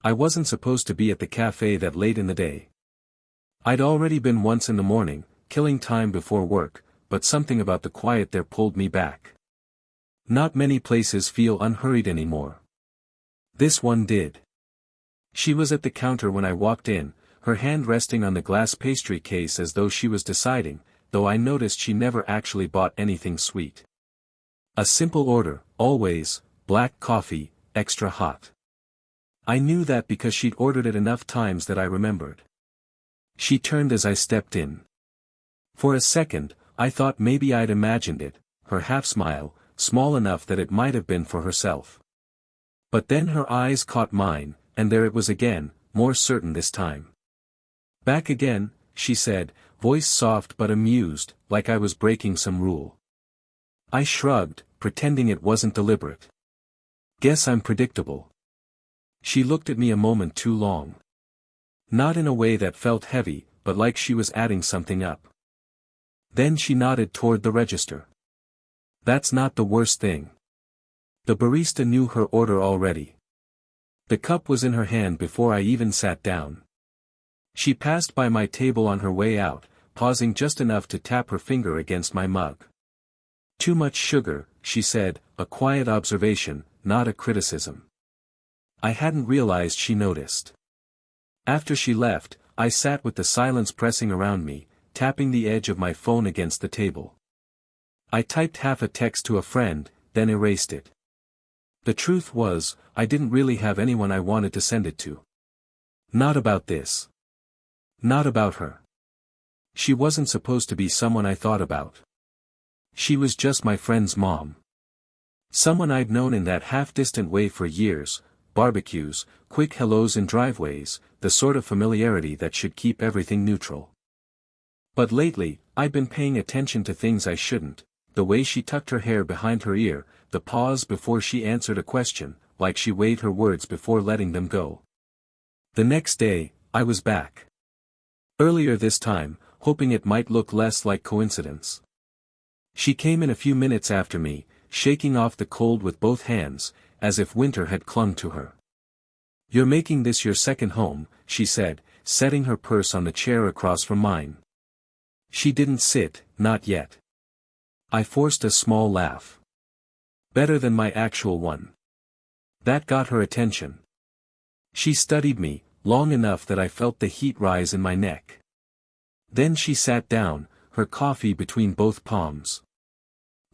I wasn't supposed to be at the cafe that late in the day. I'd already been once in the morning, killing time before work, but something about the quiet there pulled me back. Not many places feel unhurried anymore. This one did. She was at the counter when I walked in, her hand resting on the glass pastry case as though she was deciding, though I noticed she never actually bought anything sweet. A simple order, always, black coffee, extra hot. I knew that because she'd ordered it enough times that I remembered. She turned as I stepped in. For a second, I thought maybe I'd imagined it, her half-smile, small enough that it might have been for herself. But then her eyes caught mine, and there it was again, more certain this time. "Back again," she said, voice soft but amused, like I was breaking some rule. I shrugged, pretending it wasn't deliberate. "Guess I'm predictable." She looked at me a moment too long. Not in a way that felt heavy, but like she was adding something up. Then she nodded toward the register. "That's not the worst thing." The barista knew her order already. The cup was in her hand before I even sat down. She passed by my table on her way out, pausing just enough to tap her finger against my mug. "Too much sugar," she said, a quiet observation, not a criticism. I hadn't realized she noticed. After she left, I sat with the silence pressing around me, tapping the edge of my phone against the table. I typed half a text to a friend, then erased it. The truth was, I didn't really have anyone I wanted to send it to. Not about this. Not about her. She wasn't supposed to be someone I thought about. She was just my friend's mom. Someone I'd known in that half-distant way for years, barbecues, quick hellos in driveways, the sort of familiarity that should keep everything neutral. But lately, I'd been paying attention to things I shouldn't, the way she tucked her hair behind her ear, the pause before she answered a question, like she weighed her words before letting them go. The next day, I was back. Earlier this time, hoping it might look less like coincidence. She came in a few minutes after me, shaking off the cold with both hands, as if winter had clung to her. "You're making this your second home," she said, setting her purse on the chair across from mine. She didn't sit, not yet. I forced a small laugh. "Better than my actual one." That got her attention. She studied me, long enough that I felt the heat rise in my neck. Then she sat down, her coffee between both palms.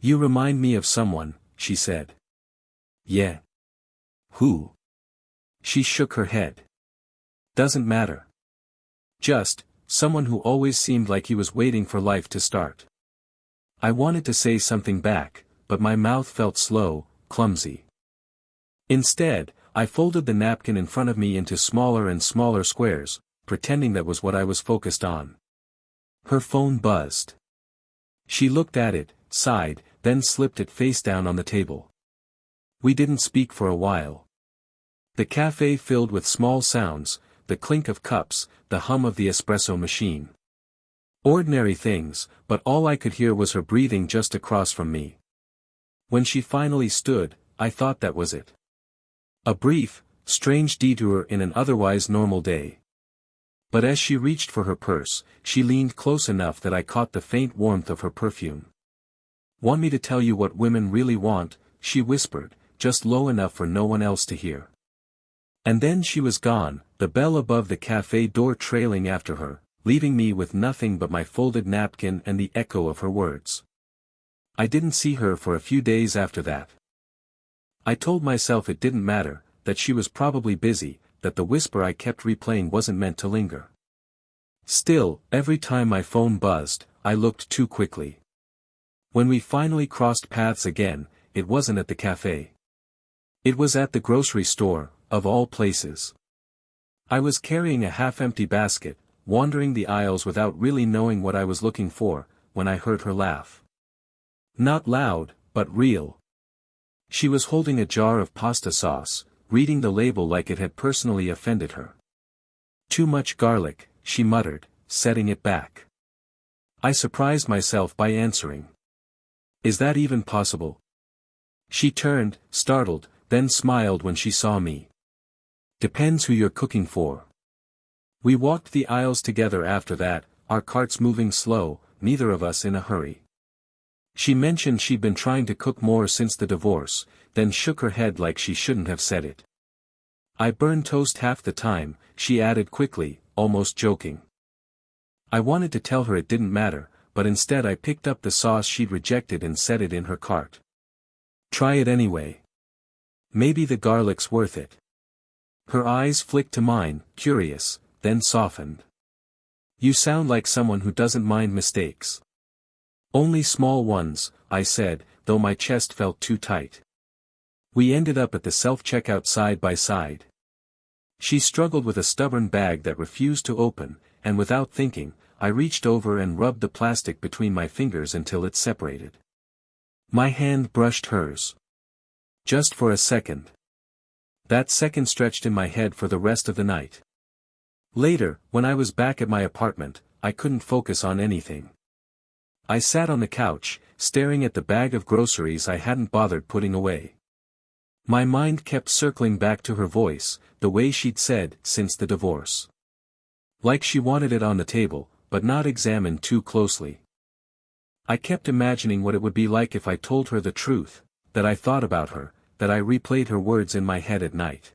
"You remind me of someone," she said. "Yeah." "Who?" She shook her head. "Doesn't matter. Just, someone who always seemed like he was waiting for life to start." I wanted to say something back, but my mouth felt slow, clumsy. Instead, I folded the napkin in front of me into smaller and smaller squares, pretending that was what I was focused on. Her phone buzzed. She looked at it, sighed, then slipped it face down on the table. We didn't speak for a while. The cafe filled with small sounds, the clink of cups, the hum of the espresso machine. Ordinary things, but all I could hear was her breathing just across from me. When she finally stood, I thought that was it. A brief, strange detour in an otherwise normal day. But as she reached for her purse, she leaned close enough that I caught the faint warmth of her perfume. "Want me to tell you what women really want?" she whispered, just low enough for no one else to hear. And then she was gone, the bell above the cafe door trailing after her, leaving me with nothing but my folded napkin and the echo of her words. I didn't see her for a few days after that. I told myself it didn't matter, that she was probably busy, that the whisper I kept replaying wasn't meant to linger. Still, every time my phone buzzed, I looked too quickly. When we finally crossed paths again, it wasn't at the cafe. It was at the grocery store, of all places. I was carrying a half-empty basket, wandering the aisles without really knowing what I was looking for, when I heard her laugh. Not loud, but real. She was holding a jar of pasta sauce, reading the label like it had personally offended her. "Too much garlic," she muttered, setting it back. I surprised myself by answering. "Is that even possible?" She turned, startled, then smiled when she saw me. Depends who you're cooking for. We walked the aisles together after that, our carts moving slow, neither of us in a hurry. She mentioned she'd been trying to cook more since the divorce, then shook her head like she shouldn't have said it. I burn toast half the time, she added quickly, almost joking. I wanted to tell her it didn't matter, but instead I picked up the sauce she'd rejected and set it in her cart. Try it anyway. Maybe the garlic's worth it. Her eyes flicked to mine, curious, then softened. You sound like someone who doesn't mind mistakes. Only small ones, I said, though my chest felt too tight. We ended up at the self-checkout side by side. She struggled with a stubborn bag that refused to open, and without thinking, I reached over and rubbed the plastic between my fingers until it separated. My hand brushed hers. Just for a second. That second stretched in my head for the rest of the night. Later, when I was back at my apartment, I couldn't focus on anything. I sat on the couch, staring at the bag of groceries I hadn't bothered putting away. My mind kept circling back to her voice, the way she'd said, since the divorce. Like she wanted it on the table, but not examined too closely. I kept imagining what it would be like if I told her the truth, that I thought about her, that I replayed her words in my head at night.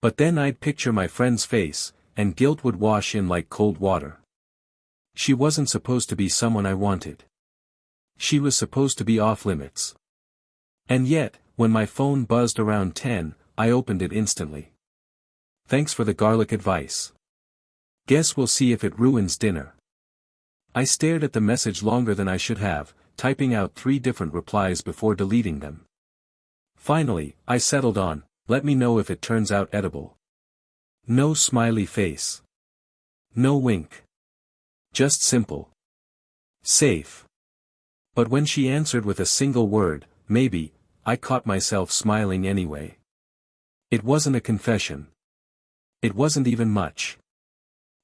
But then I'd picture my friend's face, and guilt would wash in like cold water. She wasn't supposed to be someone I wanted. She was supposed to be off limits. And yet, when my phone buzzed around 10, I opened it instantly. Thanks for the garlic advice. Guess we'll see if it ruins dinner. I stared at the message longer than I should have, typing out 3 different replies before deleting them. Finally, I settled on, let me know if it turns out edible. No smiley face. No wink. Just simple. Safe. But when she answered with a single word, maybe, I caught myself smiling anyway. It wasn't a confession. It wasn't even much.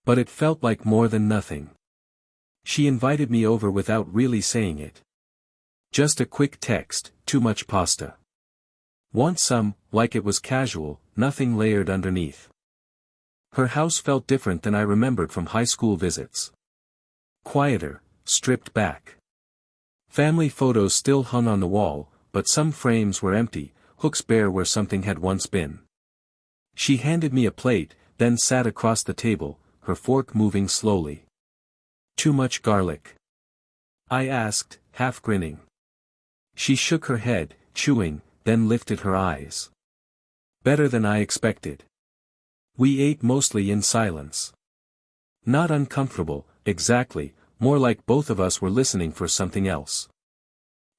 But it felt like more than nothing. She invited me over without really saying it. Just a quick text, too much pasta. Want some, like it was casual, nothing layered underneath. Her house felt different than I remembered from high school visits. Quieter, stripped back. Family photos still hung on the wall, but some frames were empty, hooks bare where something had once been. She handed me a plate, then sat across the table, her fork moving slowly. Too much garlic? I asked, half grinning. She shook her head, chewing, then lifted her eyes. Better than I expected. We ate mostly in silence. Not uncomfortable, exactly, more like both of us were listening for something else.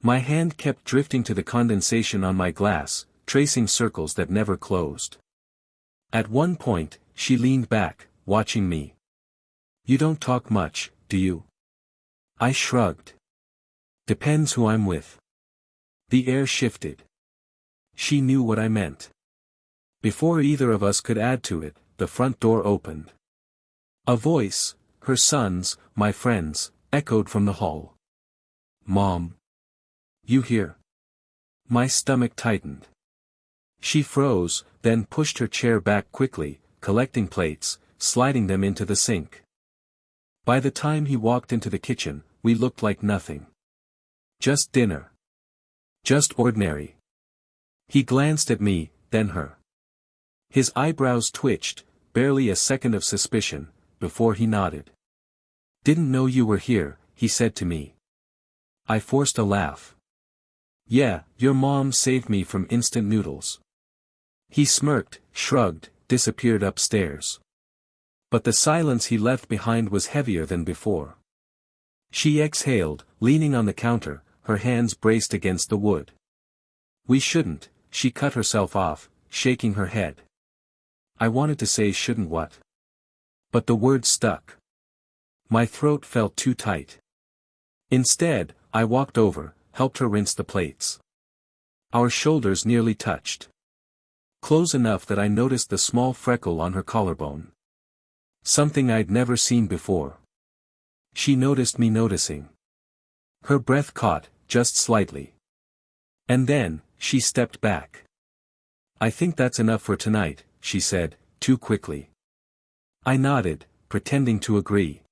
My hand kept drifting to the condensation on my glass, tracing circles that never closed. At one point, she leaned back, watching me. You don't talk much, do you? I shrugged. Depends who I'm with. The air shifted. She knew what I meant. Before either of us could add to it, the front door opened. A voice, her son's, my friend's, echoed from the hall. Mom. You here? My stomach tightened. She froze, then pushed her chair back quickly, collecting plates, sliding them into the sink. By the time he walked into the kitchen, we looked like nothing. Just dinner. Just ordinary. He glanced at me, then her. His eyebrows twitched, barely a second of suspicion, before he nodded. Didn't know you were here, he said to me. I forced a laugh. Yeah, your mom saved me from instant noodles. He smirked, shrugged, disappeared upstairs. But the silence he left behind was heavier than before. She exhaled, leaning on the counter, her hands braced against the wood. We shouldn't, she cut herself off, shaking her head. I wanted to say shouldn't what? But the word stuck. My throat felt too tight. Instead, I walked over, helped her rinse the plates. Our shoulders nearly touched. Close enough that I noticed the small freckle on her collarbone. Something I'd never seen before. She noticed me noticing. Her breath caught, just slightly. And then, she stepped back. I think that's enough for tonight, she said, too quickly. I nodded, pretending to agree.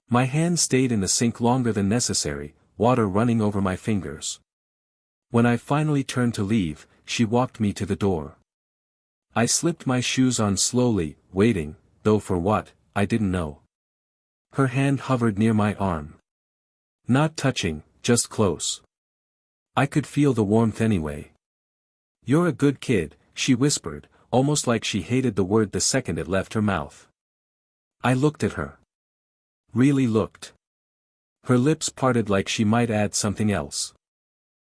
My hand stayed in the sink longer than necessary, water running over my fingers. When I finally turned to leave, she walked me to the door. I slipped my shoes on slowly, waiting, though for what, I didn't know. Her hand hovered near my arm. Not touching, just close. I could feel the warmth anyway. "You're a good kid," she whispered, almost like she hated the word the second it left her mouth. I looked at her. Really looked. Her lips parted like she might add something else.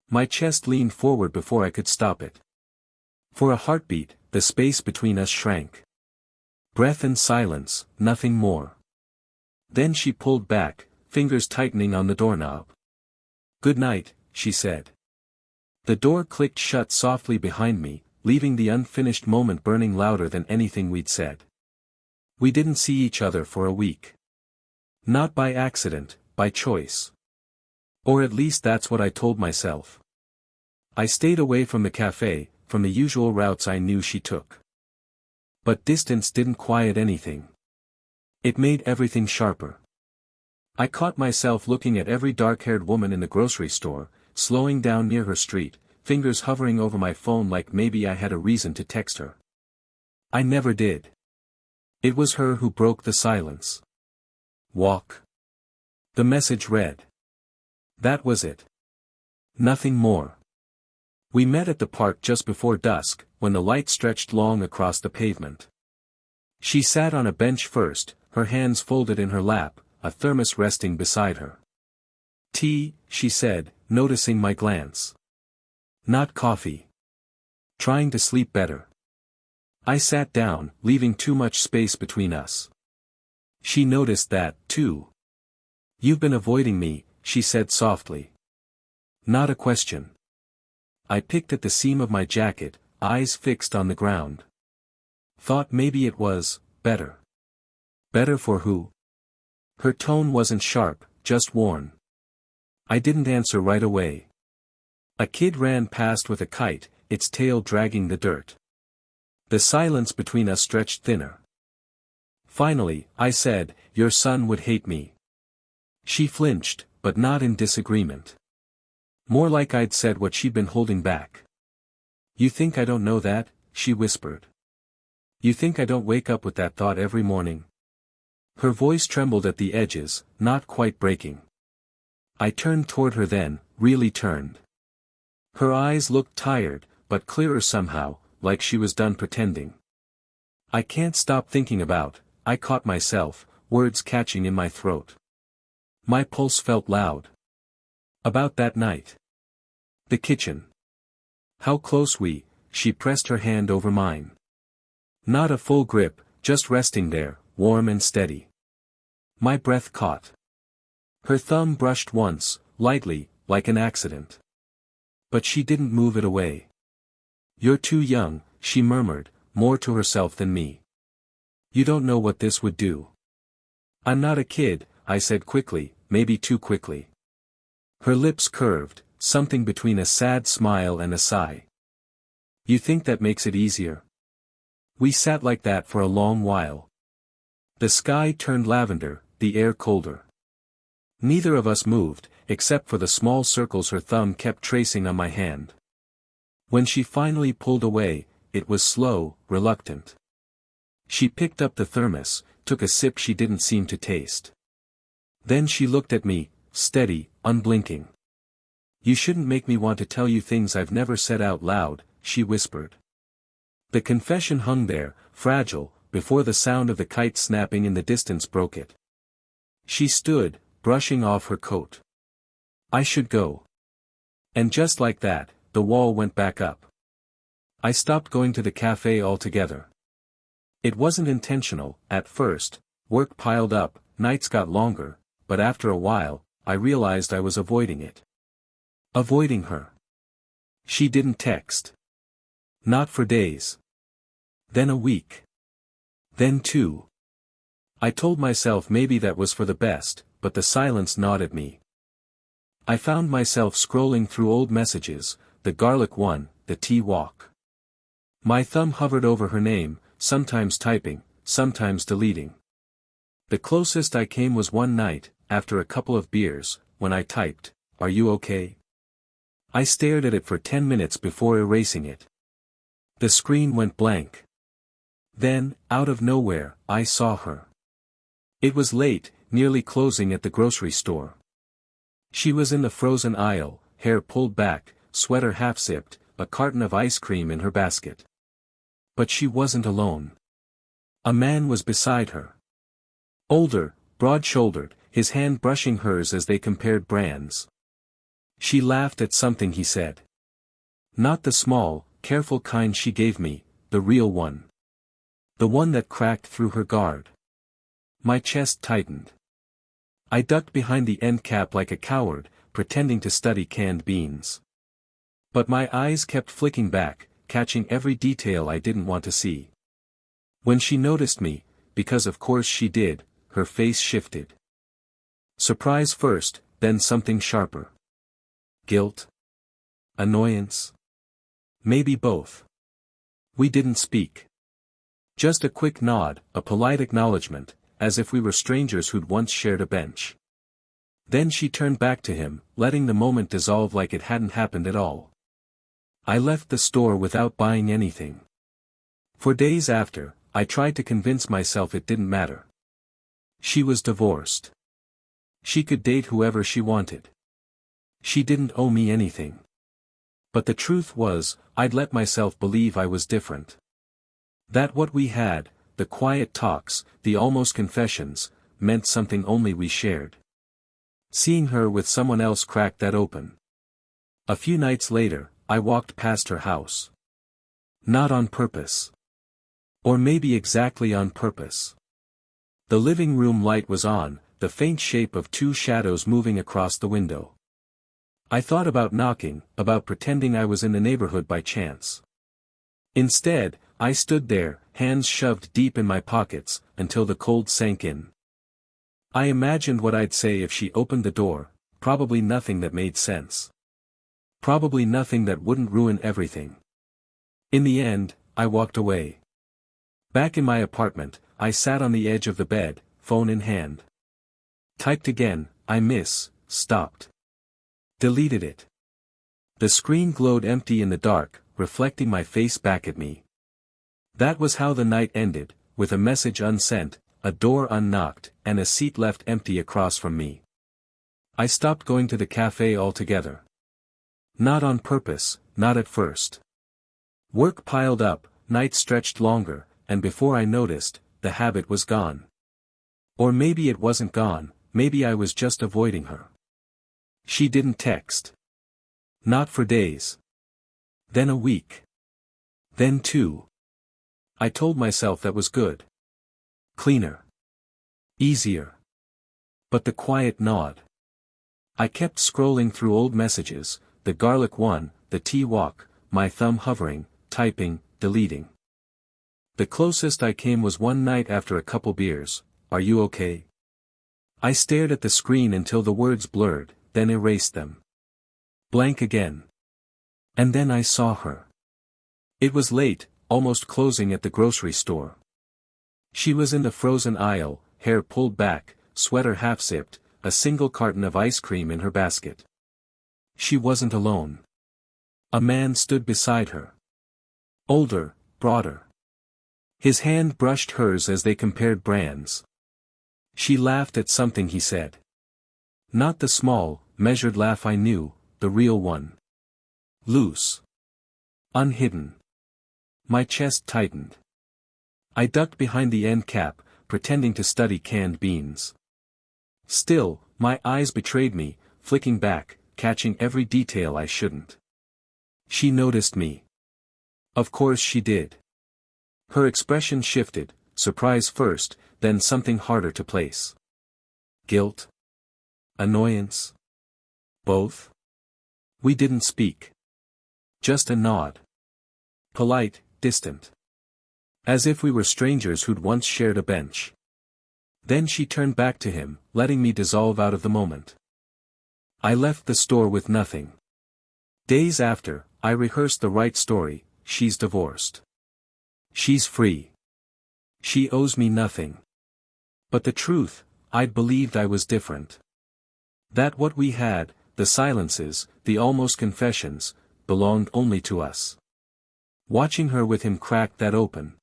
My chest leaned forward before I could stop it. For a heartbeat, the space between us shrank. Breath and silence, nothing more. Then she pulled back, fingers tightening on the doorknob. "Good night," she said. The door clicked shut softly behind me, leaving the unfinished moment burning louder than anything we'd said. We didn't see each other for a week. Not by accident, by choice. Or at least that's what I told myself. I stayed away from the cafe, from the usual routes I knew she took. But distance didn't quiet anything. It made everything sharper. I caught myself looking at every dark-haired woman in the grocery store, slowing down near her street, fingers hovering over my phone like maybe I had a reason to text her. I never did. It was her who broke the silence. "Walk." The message read. That was it. Nothing more. We met at the park just before dusk, when the light stretched long across the pavement. She sat on a bench first, her hands folded in her lap, a thermos resting beside her. "Tea," she said, noticing my glance. "Not coffee. Trying to sleep better." I sat down, leaving too much space between us. She noticed that, too. "You've been avoiding me," she said softly. Not a question. I picked at the seam of my jacket, eyes fixed on the ground. Thought maybe it was better. Better for who? Her tone wasn't sharp, just worn. I didn't answer right away. A kid ran past with a kite, its tail dragging the dirt. The silence between us stretched thinner. Finally, I said, "Your son would hate me." She flinched, but not in disagreement. More like I'd said what she'd been holding back. "You think I don't know that?" she whispered. "You think I don't wake up with that thought every morning?" Her voice trembled at the edges, not quite breaking. I turned toward her then, really turned. Her eyes looked tired, but clearer somehow, like she was done pretending. "I can't stop thinking about," I caught myself, words catching in my throat. My pulse felt loud. About that night. The kitchen. How close she pressed her hand over mine. Not a full grip, just resting there, warm and steady. My breath caught. Her thumb brushed once, lightly, like an accident. But she didn't move it away. "You're too young," she murmured, more to herself than me. "You don't know what this would do." "I'm not a kid," I said quickly, maybe too quickly. Her lips curved, something between a sad smile and a sigh. "You think that makes it easier?" We sat like that for a long while. The sky turned lavender, the air colder. Neither of us moved, except for the small circles her thumb kept tracing on my hand. When she finally pulled away, it was slow, reluctant. She picked up the thermos, took a sip she didn't seem to taste. Then she looked at me, steady, unblinking. "You shouldn't make me want to tell you things I've never said out loud," she whispered. The confession hung there, fragile, before the sound of the kite snapping in the distance broke it. She stood, brushing off her coat. "I should go." And just like that, the wall went back up. I stopped going to the cafe altogether. It wasn't intentional, at first, work piled up, nights got longer, but after a while, I realized I was avoiding it. Avoiding her. She didn't text. Not for days. Then a week. Then 2. I told myself maybe that was for the best, but the silence gnawed at me. I found myself scrolling through old messages, the garlic one, the tea walk. My thumb hovered over her name, sometimes typing, sometimes deleting. The closest I came was one night, after a couple of beers, when I typed, "Are you okay?" I stared at it for 10 minutes before erasing it. The screen went blank. Then, out of nowhere, I saw her. It was late, nearly closing at the grocery store. She was in the frozen aisle, hair pulled back, sweater half-zipped, a carton of ice cream in her basket. But she wasn't alone. A man was beside her. Older, broad-shouldered, his hand brushing hers as they compared brands. She laughed at something he said. Not the small, careful kind she gave me, the real one. The one that cracked through her guard. My chest tightened. I ducked behind the end cap like a coward, pretending to study canned beans. But my eyes kept flicking back, catching every detail I didn't want to see. When she noticed me, because of course she did, her face shifted. Surprise first, then something sharper. Guilt? Annoyance? Maybe both. We didn't speak. Just a quick nod, a polite acknowledgement, as if we were strangers who'd once shared a bench. Then she turned back to him, letting the moment dissolve like it hadn't happened at all. I left the store without buying anything. For days after, I tried to convince myself it didn't matter. She was divorced. She could date whoever she wanted. She didn't owe me anything. But the truth was, I'd let myself believe I was different. That what we had, the quiet talks, the almost confessions, meant something only we shared. Seeing her with someone else cracked that open. A few nights later, I walked past her house. Not on purpose. Or maybe exactly on purpose. The living room light was on, the faint shape of two shadows moving across the window. I thought about knocking, about pretending I was in the neighborhood by chance. Instead, I stood there, hands shoved deep in my pockets, until the cold sank in. I imagined what I'd say if she opened the door, probably nothing that made sense. Probably nothing that wouldn't ruin everything. In the end, I walked away. Back in my apartment, I sat on the edge of the bed, phone in hand. Typed again, stopped. Deleted it. The screen glowed empty in the dark, reflecting my face back at me. That was how the night ended, with a message unsent, a door unknocked, and a seat left empty across from me. I stopped going to the cafe altogether. Not on purpose, not at first. Work piled up, nights stretched longer, and before I noticed, the habit was gone. Or maybe it wasn't gone, maybe I was just avoiding her. She didn't text. Not for days. Then a week. Then 2. I told myself that was good. Cleaner. Easier. But the quiet nod. I kept scrolling through old messages, the garlic one, the tea walk, my thumb hovering, typing, deleting. The closest I came was one night after a couple beers, "Are you okay?" I stared at the screen until the words blurred, then erased them. Blank again. And then I saw her. It was late, almost closing at the grocery store. She was in the frozen aisle, hair pulled back, sweater half-zipped, a single carton of ice cream in her basket. She wasn't alone. A man stood beside her. Older, broader. His hand brushed hers as they compared brands. She laughed at something he said. Not the small, measured laugh I knew, the real one. Loose. Unhidden. My chest tightened. I ducked behind the end cap, pretending to study canned beans. Still, my eyes betrayed me, flicking back, catching every detail I shouldn't. She noticed me. Of course she did. Her expression shifted, surprise first, then something harder to place. Guilt? Annoyance? Both? We didn't speak. Just a nod. Polite, distant. As if we were strangers who'd once shared a bench. Then she turned back to him, letting me dissolve out of the moment. I left the store with nothing. Days after, I rehearsed the right story, she's divorced. She's free. She owes me nothing. But the truth, I'd believed I was different. That what we had, the silences, the almost confessions, belonged only to us. Watching her with him cracked that open.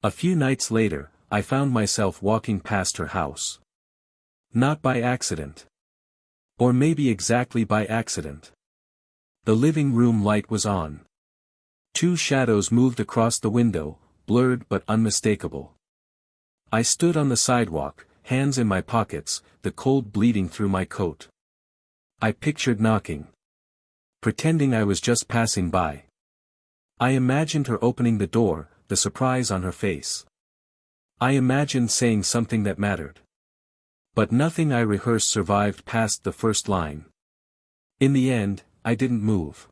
A few nights later, I found myself walking past her house. Not by accident. Or maybe exactly by accident. The living room light was on. Two shadows moved across the window, blurred but unmistakable. I stood on the sidewalk, hands in my pockets, the cold bleeding through my coat. I pictured knocking. Pretending I was just passing by. I imagined her opening the door, the surprise on her face. I imagined saying something that mattered. But nothing I rehearsed survived past the first line. In the end, I didn't move.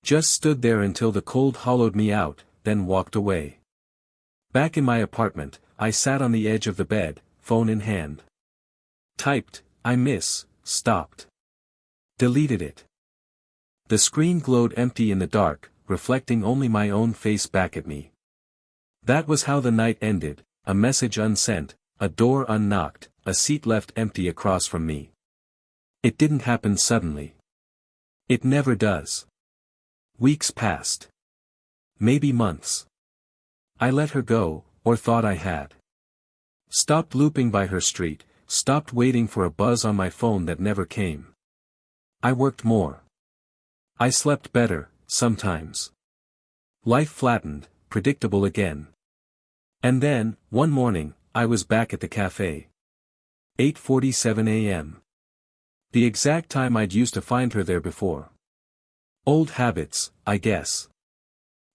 Just stood there until the cold hollowed me out, then walked away. Back in my apartment, I sat on the edge of the bed, phone in hand. Typed, I miss, stopped. Deleted it. The screen glowed empty in the dark, reflecting only my own face back at me. That was how the night ended, a message unsent, a door unknocked, a seat left empty across from me. It didn't happen suddenly. It never does. Weeks passed. Maybe months. I let her go, or thought I had. Stopped looping by her street, stopped waiting for a buzz on my phone that never came. I worked more. I slept better, sometimes. Life flattened, predictable again. And then, one morning, I was back at the cafe. 8:47 a.m. The exact time I'd used to find her there before. Old habits, I guess.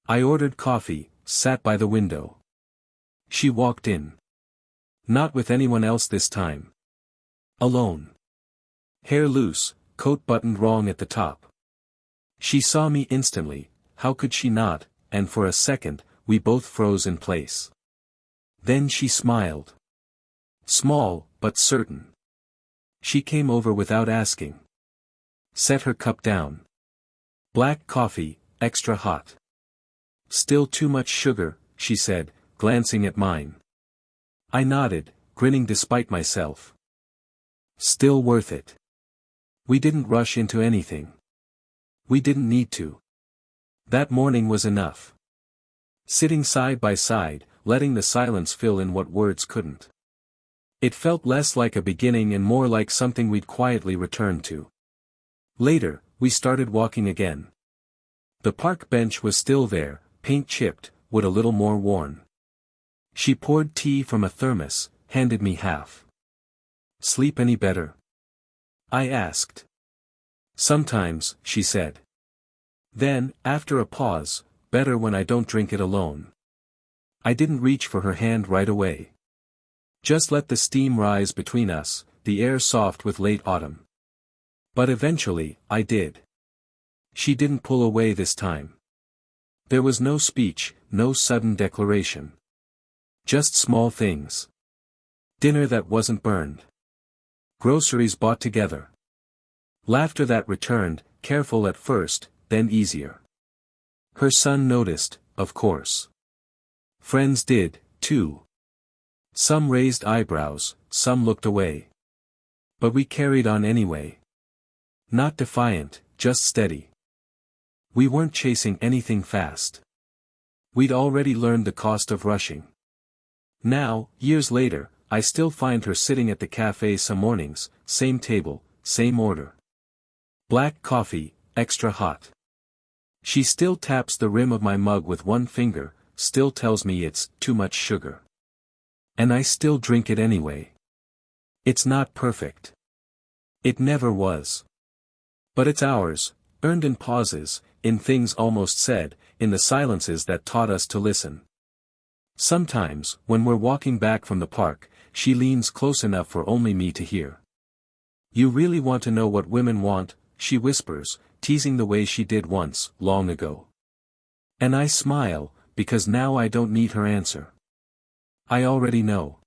I ordered coffee, sat by the window. She walked in. Not with anyone else this time. Alone. Hair loose, coat buttoned wrong at the top. She saw me instantly, how could she not, and for a second, we both froze in place. Then she smiled. Small, but certain. She came over without asking. Set her cup down. Black coffee, extra hot. Still too much sugar, she said, glancing at mine. I nodded, grinning despite myself. Still worth it. We didn't rush into anything. We didn't need to. That morning was enough. Sitting side by side, letting the silence fill in what words couldn't. It felt less like a beginning and more like something we'd quietly return to. Later, we started walking again. The park bench was still there, paint chipped, wood a little more worn. She poured tea from a thermos, handed me half. Sleep any better? I asked. Sometimes, she said. Then, after a pause, better when I don't drink it alone. I didn't reach for her hand right away. Just let the steam rise between us, the air soft with late autumn. But eventually, I did. She didn't pull away this time. There was no speech, no sudden declaration. Just small things. Dinner that wasn't burned. Groceries bought together. Laughter that returned, careful at first, then easier. Her son noticed, of course. Friends did, too. Some raised eyebrows, some looked away. But we carried on anyway. Not defiant, just steady. We weren't chasing anything fast. We'd already learned the cost of rushing. Now, years later, I still find her sitting at the cafe some mornings, same table, same order. Black coffee, extra hot. She still taps the rim of my mug with one finger, still tells me it's too much sugar. And I still drink it anyway. It's not perfect. It never was. But it's ours, earned in pauses, in things almost said, in the silences that taught us to listen. Sometimes, when we're walking back from the park, she leans close enough for only me to hear. You really want to know what women want, she whispers, teasing the way she did once, long ago. And I smile, because now I don't need her answer. I already know.